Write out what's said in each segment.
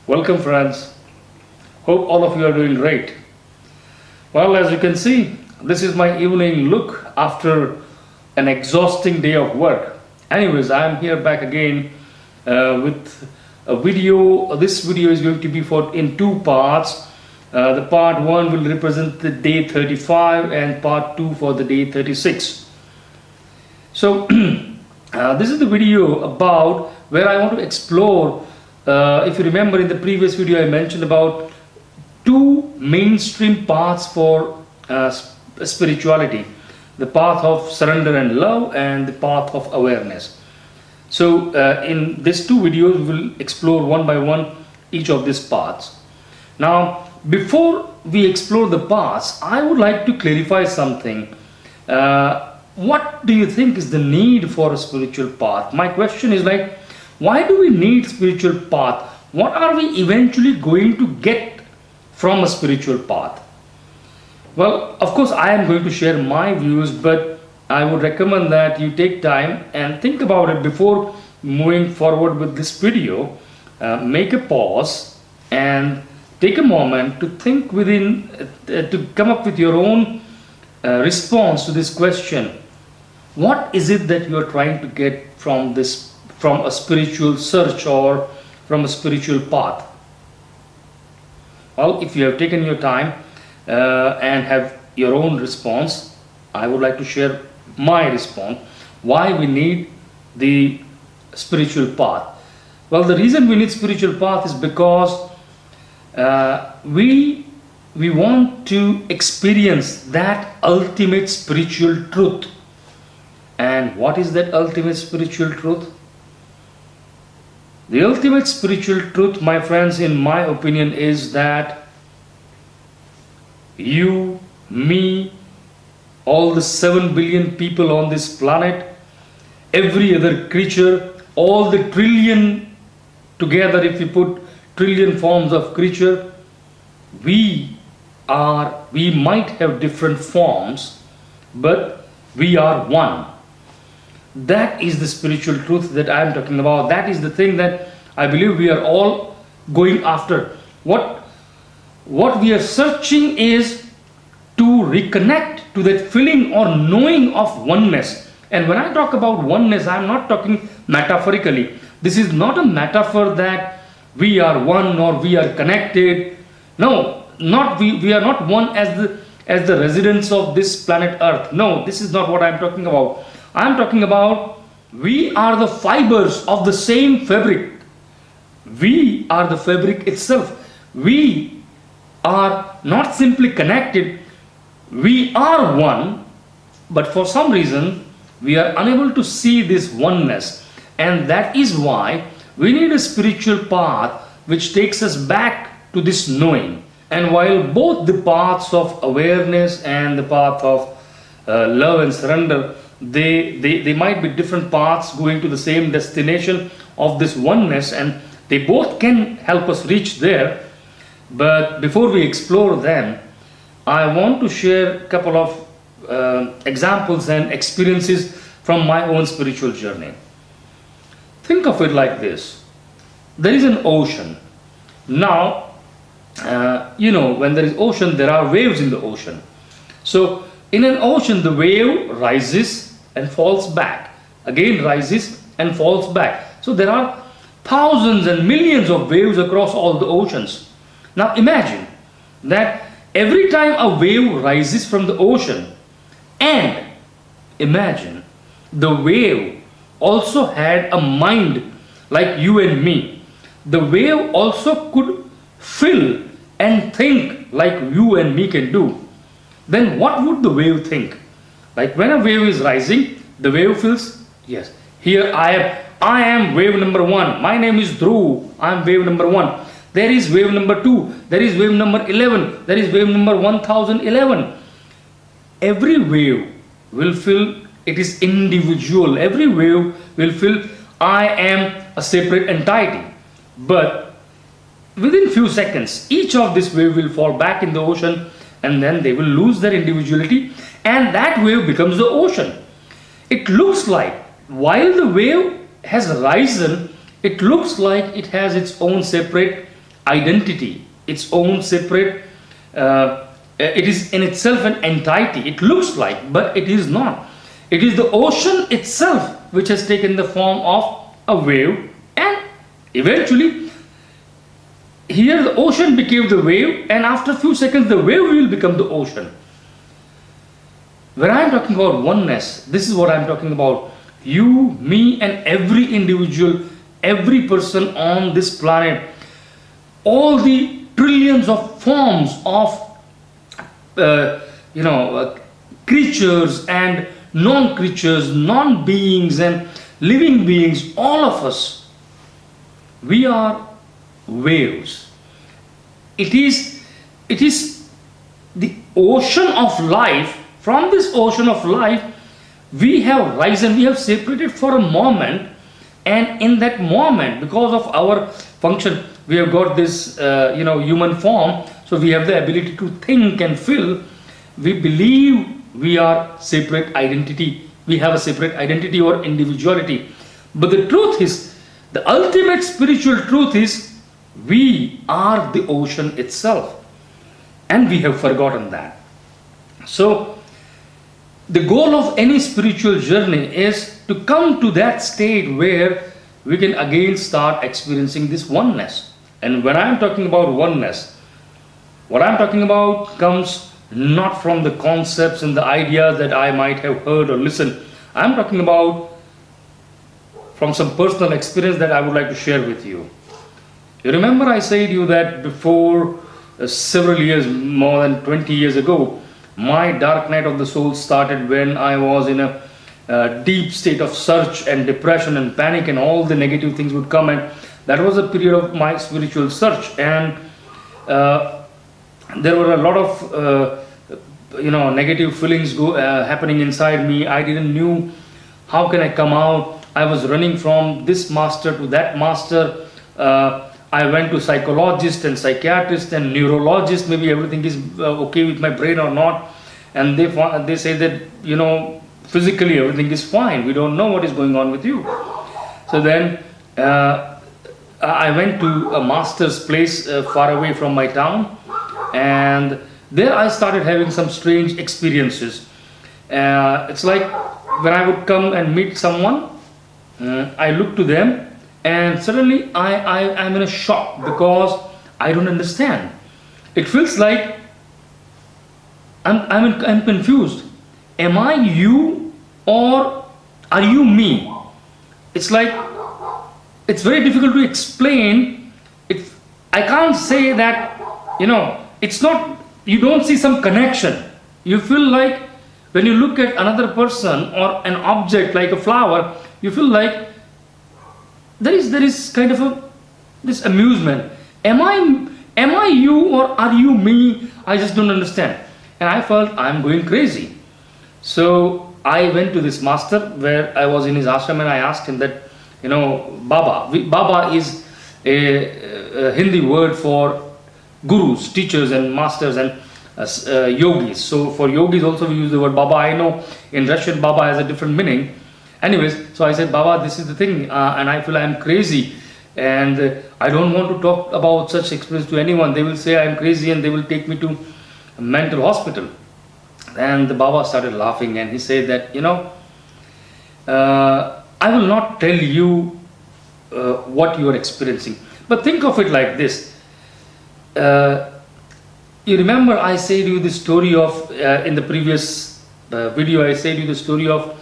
Welcome friends. Hope all of you are doing great. Well, as you can see, this is my evening look after an exhausting day of work. Anyways, I am here back again with a video. This video is going to be in two parts. The part 1 will represent the day 35 and part 2 for the day 36. So this is the video about where I want to explore. If you remember, in the previous video I mentioned about two mainstream paths for spirituality: the path of surrender and love and the path of awareness. So in these two videos we will explore one by one each of these paths. Now, before we explore the paths, I would like to clarify something. What do you think is the need for a spiritual path? My question is like, why do we need spiritual path? What are we eventually going to get from a spiritual path? Well, of course I am going to share my views, but I would recommend that you take time and think about it before moving forward with this video. Make a pause and take a moment to think to come up with your own response to this question. What is it that you are trying to get from a spiritual search or from a spiritual path? Well, if you have taken your time and have your own response, I would like to share my response. Why we need the spiritual path? Well, the reason we need spiritual path is because we want to experience that ultimate spiritual truth. And what is that ultimate spiritual truth? The ultimate spiritual truth, my friends, in my opinion, is that you, me, all the 7 billion people on this planet, every other creature, all the trillion together, if you put trillion forms of creature, we might have different forms, but we are one. That is the spiritual truth that I am talking about. That is the thing that I believe we are all going after. What we are searching is to reconnect to that feeling or knowing of oneness. And when I talk about oneness, I am not talking metaphorically. This is not a metaphor that we are one or we are connected. No, we are not one as the residents of this planet Earth. No, this is not what I am talking about. I am talking about we are the fibers of the same fabric. We are the fabric itself. We are not simply connected. We are one, but for some reason we are unable to see this oneness. And that is why we need a spiritual path which takes us back to this knowing. And while both the paths of awareness and the path of love and surrender, they might be different paths going to the same destination of this oneness, and they both can help us reach there. But before we explore them, I want to share a couple of examples and experiences from my own spiritual journey. Think of it like this. There is an ocean. Now, when there is ocean, there are waves in the ocean. So in an ocean, the wave rises and falls back, again rises and falls back. So there are thousands and millions of waves across all the oceans. Now imagine that every time a wave rises from the ocean, and imagine the wave also had a mind like you and me. The wave also could feel and think like you and me can do. Then what would the wave think? Like when a wave is rising, the wave feels, yes, here I am wave number 1. My name is Dhruv. I am wave number 1. There is wave number 2. There is wave number 11. There is wave number 1011. Every wave will feel it is individual. Every wave will feel I am a separate entity. But within few seconds, each of this wave will fall back in the ocean, and then they will lose their individuality, and that wave becomes the ocean. It looks like while the wave has risen, it looks like it has its own separate identity, its own separate, it is in itself an entity. It looks like, but it is not. It is the ocean itself which has taken the form of a wave, and eventually here the ocean became the wave, and after a few seconds the wave will become the ocean. When I am talking about oneness, this is what I am talking about. You, me, and every individual, every person on this planet, all the trillions of forms of creatures and non-creatures, non-beings and living beings, all of us, we are waves. It is the ocean of life. From this ocean of life, we have risen, we have separated for a moment, and in that moment, because of our function, we have got this human form, so we have the ability to think and feel. We believe we are separate identity, we have a separate identity or individuality, but the truth is, the ultimate spiritual truth is, we are the ocean itself, and we have forgotten that. So the goal of any spiritual journey is to come to that state where we can again start experiencing this oneness. And when I am talking about oneness, what I am talking about comes not from the concepts and the ideas that I might have heard or listened. I am talking about from some personal experience that I would like to share with you. You remember I said to you that before several years, more than 20 years ago, my dark night of the soul started when I was in a deep state of search and depression and panic, and all the negative things would come, and that was a period of my spiritual search. And there were a lot of negative feelings happening inside me. I didn't knew how can I come out. I was running from this master to that master. I went to psychologist and psychiatrist and neurologist. Maybe everything is okay with my brain or not, and they say that physically everything is fine. We don't know what is going on with you. So then I went to a master's place far away from my town, and there I started having some strange experiences. It's like when I would come and meet someone, I look to them, and suddenly I'm in a shock because I don't understand. It feels like I'm confused. Am I you or are you me? It's like it's very difficult to explain. I can't say that it's not. You don't see some connection. You feel like when you look at another person or an object like a flower, you feel like there is kind of this amusement. Am I you or are you me? I just don't understand. And I felt I'm going crazy. So I went to this master where I was in his ashram, and I asked him that, Baba. Baba is a Hindi word for gurus, teachers and masters and yogis. So for yogis also we use the word Baba. I know in Russian Baba has a different meaning. Anyways, so I said, Baba, this is the thing, and I feel I'm crazy, and I don't want to talk about such experience to anyone. They will say I'm crazy and they will take me to a mental hospital. And the Baba started laughing, and he said that, I will not tell you what you are experiencing, but think of it like this. You remember I said you the story of, in the previous video, I said you the story of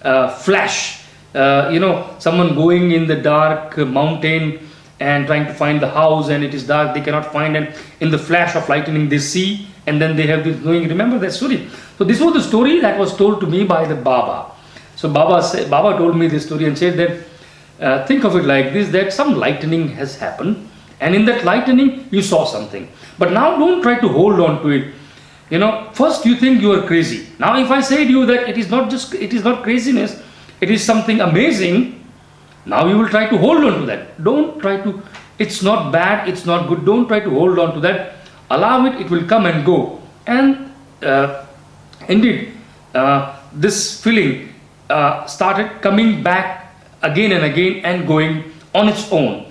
Flash, someone going in the dark mountain and trying to find the house, and it is dark, they cannot find, and in the flash of lightning they see, and then they have this knowing. Remember that story? So this was the story that was told to me by the Baba. So Baba told me this story and said that think of it like this, that some lightning has happened, and in that lightning you saw something, but now don't try to hold on to it. First you think you are crazy. Now if I say to you that it is not craziness, it is something amazing, now you will try to hold on to that. Don't try to, it's not bad, it's not good, don't try to hold on to that. Allow it, it will come and go. And indeed, this feeling started coming back again and again and going on its own.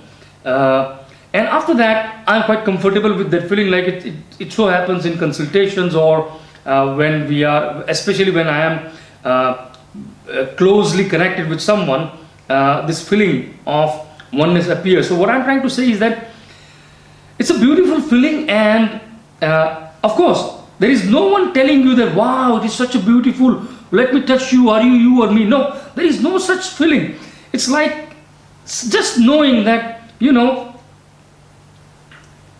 And after that, I'm quite comfortable with that feeling. Like it so happens in consultations, or when we are, especially when I am closely connected with someone, this feeling of oneness appears. So what I'm trying to say is that it's a beautiful feeling, and of course, there is no one telling you that, wow, it is such a beautiful, let me touch you, are you or me? No, there is no such feeling. It's like just knowing that, you know,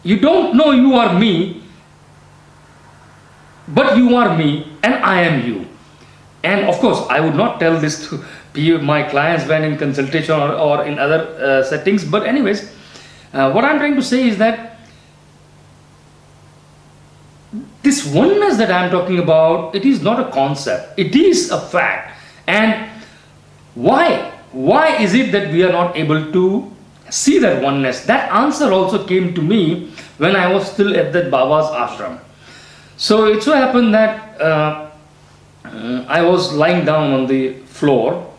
you don't know you are me, but you are me and I am you. And of course, I would not tell this to my clients when in consultation or in other settings. But anyways, what I'm trying to say is that this oneness that I'm talking about, it is not a concept, it is a fact. And why is it that we are not able to see that oneness? That answer also came to me when I was still at that Baba's ashram. So it so happened that I was lying down on the floor,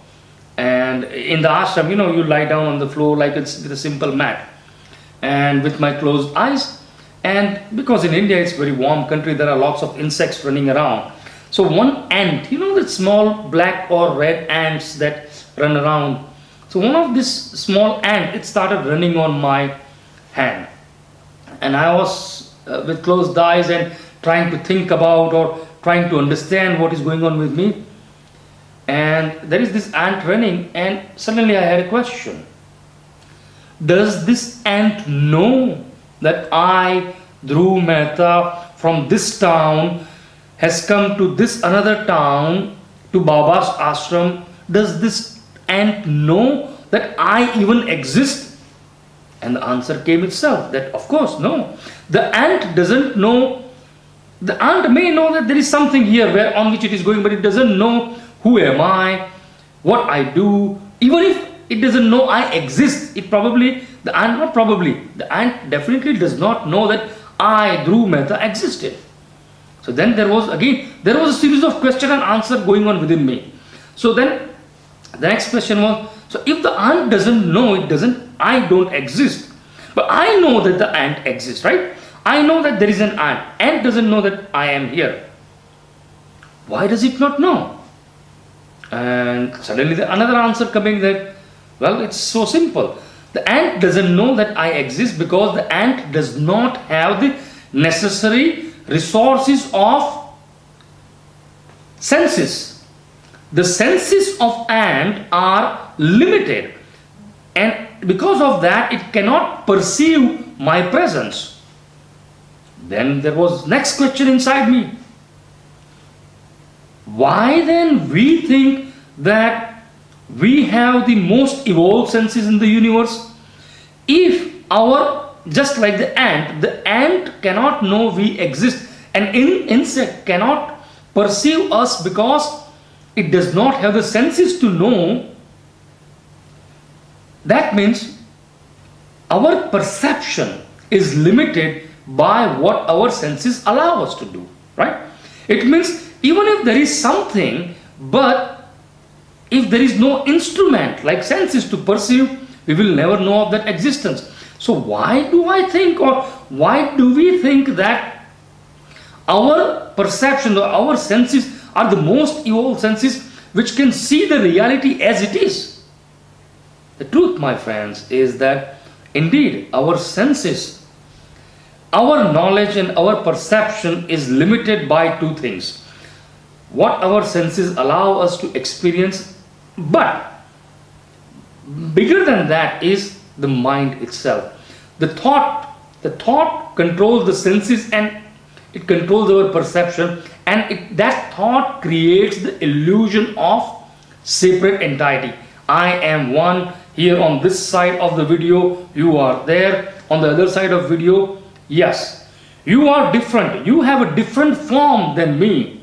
and in the ashram, you know, you lie down on the floor like it's with a simple mat, and with my closed eyes. And because in India it's a very warm country, there are lots of insects running around. So one ant, you know, the small black or red ants that run around. So one of this small ant, it started running on my hand, and I was with closed eyes and trying to think about or trying to understand what is going on with me. And there is this ant running, and suddenly I had a question. Does this ant know that I, Dhruv Mehta, from this town has come to this another town, to Baba's ashram? Does this ant know that I even exist? And the answer came itself, that of course no. The ant doesn't know. The ant may know that there is something here where on which it is going, but it doesn't know who am I, what I do. Even if it doesn't know I exist, it probably, the ant, not probably, the ant definitely does not know that I, Dhruv Mehta, existed. So then there was a series of question and answer going on within me. So then the next question was, so if the ant doesn't know, I don't exist, but I know that the ant exists, right? I know that there is an ant. Ant doesn't know that I am here. Why does it not know? And suddenly another answer coming that, well, it's so simple. The ant doesn't know that I exist because the ant does not have the necessary resources of senses. The senses of ant are limited, and because of that it cannot perceive my presence. Then there was next question inside me. Why then we think that we have the most evolved senses in the universe? If just like the ant cannot know we exist, an insect cannot perceive us because it does not have the senses to know. That means our perception is limited by what our senses allow us to do, right? It means even if there is something, but if there is no instrument like senses to perceive, we will never know of that existence. So why do I think, or why do we think that our perception or our senses are the most evolved senses which can see the reality as it is? The truth, my friends, is that indeed our senses, our knowledge and our perception is limited by two things. What our senses allow us to experience, but bigger than that is the mind itself. The thought controls the senses and it controls our perception, and that thought creates the illusion of separate entity. I am one here on this side of the video, you are there on the other side of video. Yes, you are different, you have a different form than me.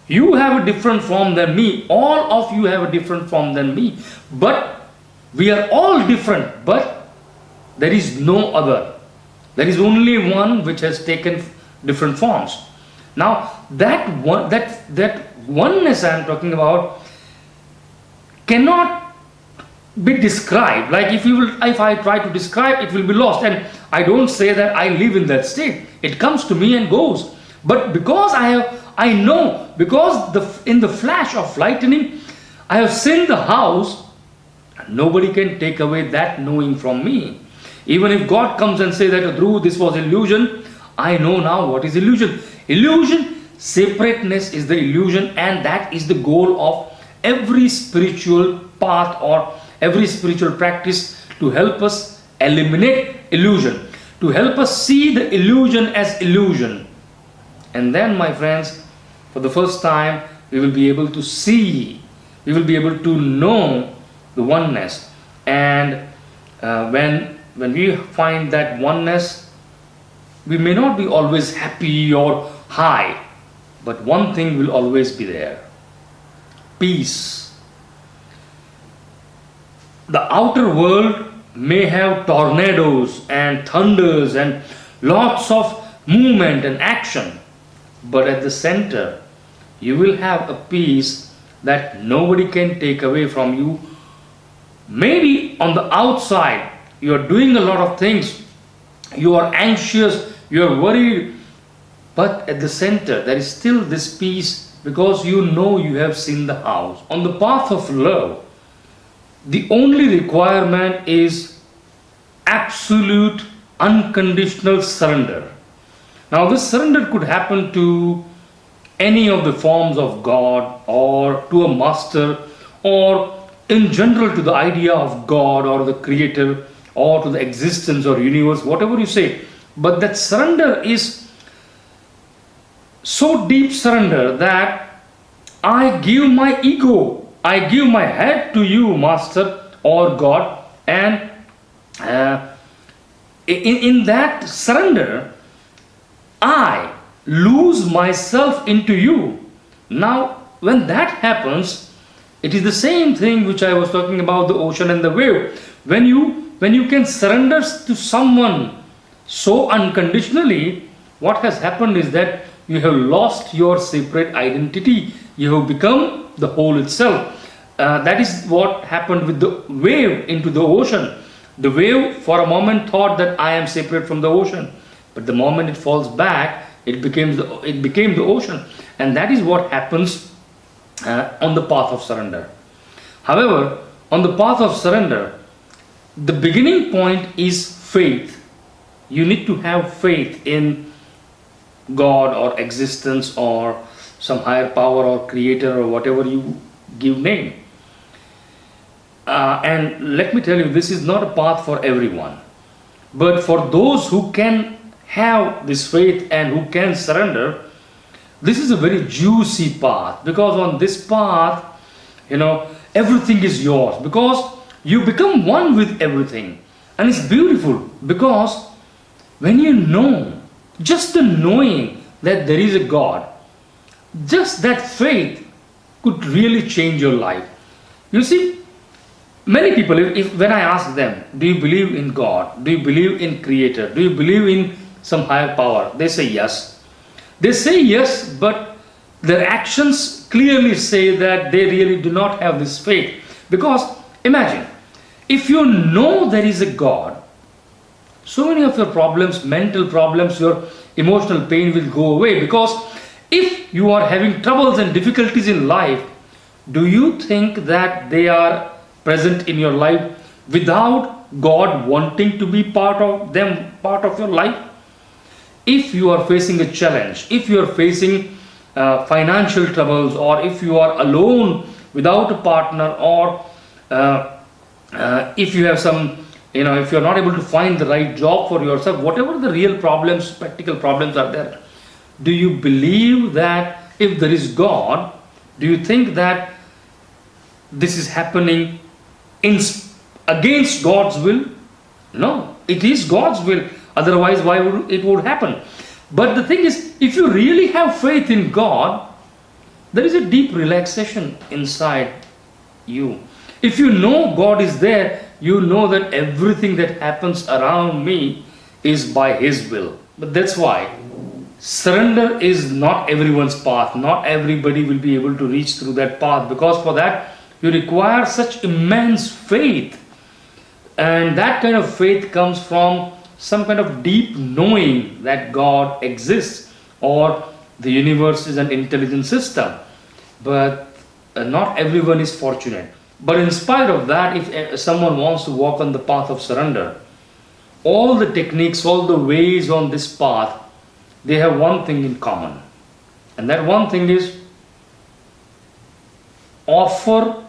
You have a different form than me. All of you have a different form than me. But we are all different. But there is no other. There is only one which has taken different forms. Now that oneness I am talking about cannot be described. Like if I try to describe, it will be lost. And I don't say that I live in that state. It comes to me and goes. But because I know, because in the flash of lightning, I have seen the house. Nobody can take away that knowing from me. Even if God comes and say that, Dhruv, this was illusion, I know now what is illusion. Illusion, separateness is the illusion, and that is the goal of every spiritual path or every spiritual practice, to help us eliminate illusion, to help us see the illusion as illusion. And then, my friends, for the first time, we will be able to see, we will be able to know the oneness. And when we find that oneness, we may not be always happy or high, but one thing will always be there: peace. The outer world may have tornadoes and thunders and lots of movement and action, but at the center you will have a peace that nobody can take away from you. Maybe on the outside you are doing a lot of things, you are anxious, you are worried, but at the center there is still this peace, because you know you have seen the house. On the path of love, the only requirement is absolute unconditional surrender. Now this surrender could happen to any of the forms of God, or to a master, or in general to the idea of God or the creator, or to the existence or universe, whatever you say. But that surrender is so deep surrender that I give my ego, I give my head to you, master or God, and in that surrender I lose myself into you. Now when that happens, it is the same thing which I was talking about, the ocean and the wave. When you can surrender to someone so unconditionally, what has happened is that you have lost your separate identity. You have become the whole itself. That is what happened with the wave into the ocean. The wave for a moment thought that I am separate from the ocean, but the moment it falls back, it became the ocean. And that is what happens on the path of surrender. However, on the path of surrender, the beginning point is faith. You need to have faith in God or existence or some higher power or creator or whatever you give name. And let me tell you, this is not a path for everyone. But for those who can have this faith and who can surrender, this is a very juicy path, because on this path, everything is yours, because you become one with everything. And it's beautiful, because when you know, just the knowing that there is a God, just that faith could really change your life. You see, many people, when I ask them, do you believe in God? Do you believe in Creator? Do you believe in some higher power? They say yes. They say yes, but their actions clearly say that they really do not have this faith. Because imagine, if you know there is a God, so many of your problems, mental problems, your emotional pain will go away. Because if you are having troubles and difficulties in life, do you think that they are present in your life without God wanting to be part of them, part of your life? If you are facing a challenge, if you are facing financial troubles, or if you are alone without a partner, or if you have some, if you are not able to find the right job for yourself, whatever the real problems, practical problems are there, do you believe that if there is God, do you think that this is happening against God's will? No, it is God's will. Otherwise, why would it happen? But the thing is, if you really have faith in God, there is a deep relaxation inside you. If you know God is there, you know that everything that happens around me is by His will. But that's why surrender is not everyone's path. Not everybody will be able to reach through that path, because for that You require such immense faith. And that kind of faith comes from some kind of deep knowing that God exists or the universe is an intelligent system. But not everyone is fortunate. But in spite of that, if someone wants to walk on the path of surrender, all the techniques, all the ways on this path, they have one thing in common. And that one thing is offer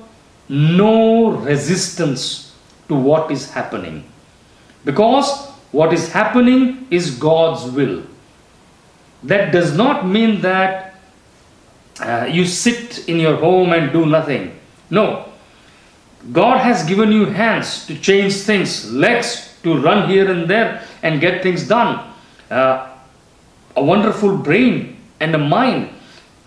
no resistance to what is happening. Because what is happening is God's will. That does not mean that you sit in your home and do nothing. No. God has given you hands to change things, legs to run here and there and get things done, a wonderful brain and a mind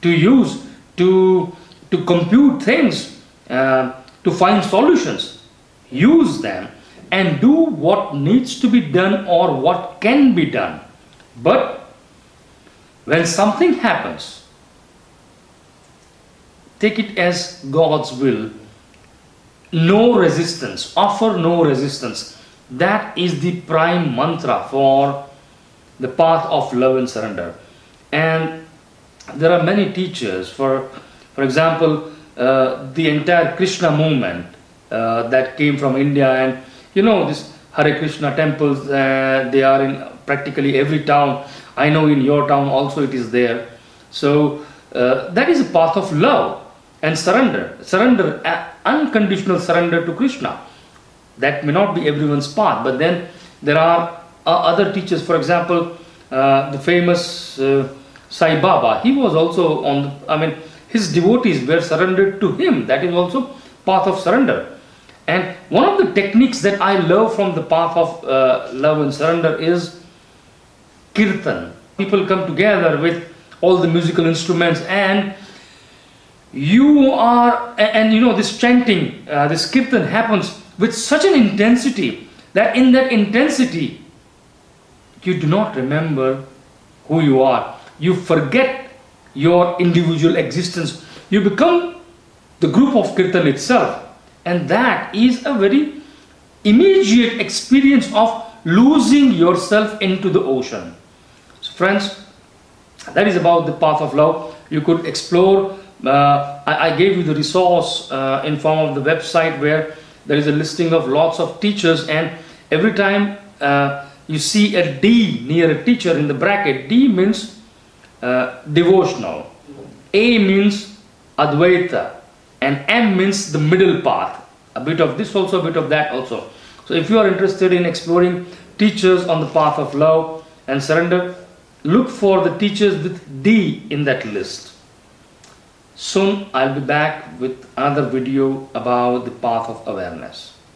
to use to compute things, to find solutions. Use them and do what needs to be done or what can be done. But when something happens, take it as God's will. No resistance. Offer no resistance. That is the prime mantra for the path of love and surrender. And there are many teachers. For example, the entire Krishna movement that came from India, and you know this Hare Krishna temples, they are in practically every town. I know in your town also it is there. So that is a path of love and surrender. Surrender, unconditional surrender to Krishna. That may not be everyone's path, but then there are other teachers. For example, the famous Sai Baba, he was also on the, his devotees were surrendered to him. That is also path of surrender. And one of the techniques that I love from the path of love and surrender is kirtan. People come together with all the musical instruments, and you are, and you know, this chanting, this kirtan happens with such an intensity that in that intensity you do not remember who you are. You forget your individual existence. You become the group of kirtan itself. And that is a very immediate experience of losing yourself into the ocean. So friends, that is about the path of love. You could explore. I gave you the resource in form of the website where there is a listing of lots of teachers, and every time you see a D near a teacher in the bracket, D means devotional, A means Advaita, and M means the middle path. A bit of this also, a bit of that also. So if you are interested in exploring teachers on the path of love and surrender, look for the teachers with D in that list. Soon I'll be back with another video about the path of awareness.